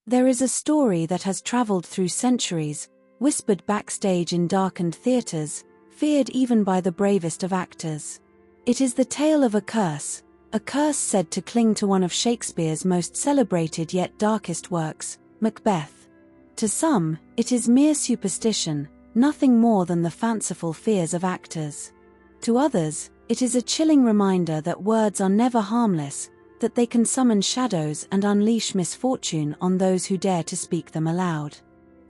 There is a story that has traveled through centuries, whispered backstage in darkened theaters, feared even by the bravest of actors. It is the tale of a curse said to cling to one of Shakespeare's most celebrated yet darkest works, Macbeth. To some, it is mere superstition, nothing more than the fanciful fears of actors. To others, it is a chilling reminder that words are never harmless, that they can summon shadows and unleash misfortune on those who dare to speak them aloud.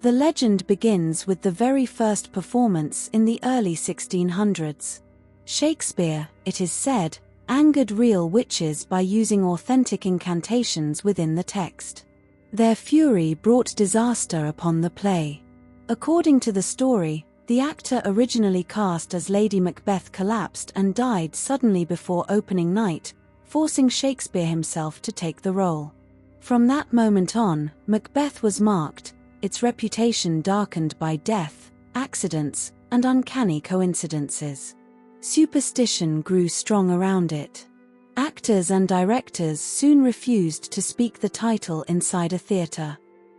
The legend begins with the very first performance in the early 1600s. Shakespeare, it is said, angered real witches by using authentic incantations within the text. Their fury brought disaster upon the play. According to the story, the actor originally cast as Lady Macbeth collapsed and died suddenly before opening night, forcing Shakespeare himself to take the role. From that moment on, Macbeth was marked, its reputation darkened by death, accidents, and uncanny coincidences. Superstition grew strong around it. Actors and directors soon refused to speak the title inside a theatre.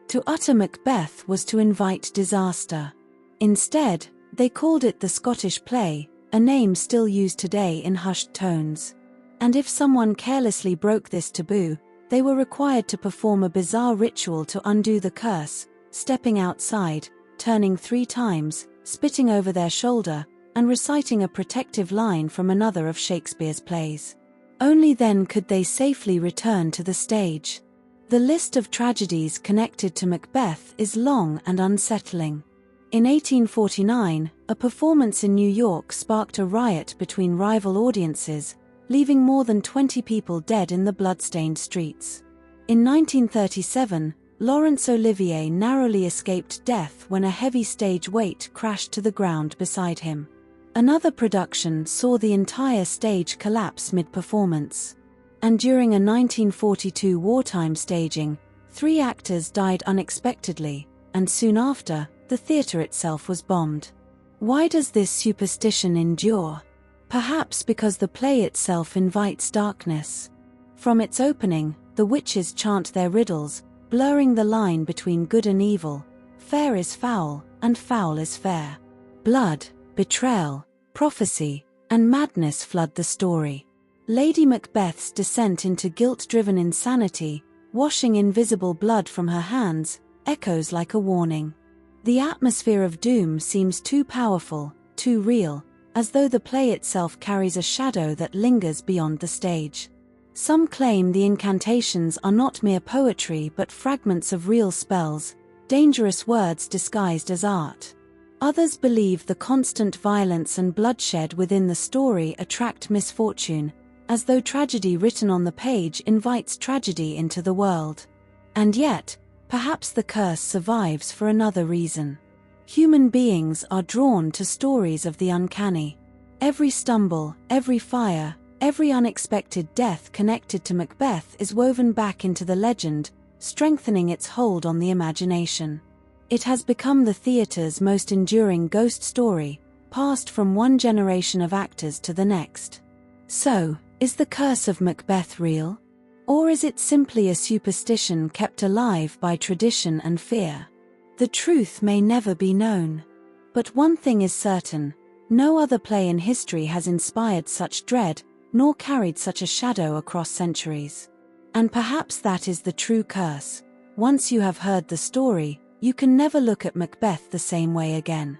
To utter Macbeth was to invite disaster. Instead, they called it the Scottish play, a name still used today in hushed tones. And if someone carelessly broke this taboo, they were required to perform a bizarre ritual to undo the curse, stepping outside, turning 3 times, spitting over their shoulder, and reciting a protective line from another of Shakespeare's plays. Only then could they safely return to the stage. The list of tragedies connected to Macbeth is long and unsettling. In 1849, a performance in New York sparked a riot between rival audiences, leaving more than 20 people dead in the blood-stained streets. In 1937, Laurence Olivier narrowly escaped death when a heavy stage weight crashed to the ground beside him. Another production saw the entire stage collapse mid-performance. And during a 1942 wartime staging, 3 actors died unexpectedly, and soon after, the theatre itself was bombed. Why does this superstition endure? Perhaps because the play itself invites darkness. From its opening, the witches chant their riddles, blurring the line between good and evil. Fair is foul, and foul is fair. Blood, betrayal, prophecy, and madness flood the story. Lady Macbeth's descent into guilt-driven insanity, washing invisible blood from her hands, echoes like a warning. The atmosphere of doom seems too powerful, too real, as though the play itself carries a shadow that lingers beyond the stage. Some claim the incantations are not mere poetry but fragments of real spells, dangerous words disguised as art. Others believe the constant violence and bloodshed within the story attract misfortune, as though tragedy written on the page invites tragedy into the world. And yet, perhaps the curse survives for another reason. Human beings are drawn to stories of the uncanny. Every stumble, every fire, every unexpected death connected to Macbeth is woven back into the legend, strengthening its hold on the imagination. It has become the theatre's most enduring ghost story, passed from one generation of actors to the next. So, is the curse of Macbeth real? Or is it simply a superstition kept alive by tradition and fear? The truth may never be known. But one thing is certain, no other play in history has inspired such dread, nor carried such a shadow across centuries. And perhaps that is the true curse. Once you have heard the story, you can never look at Macbeth the same way again.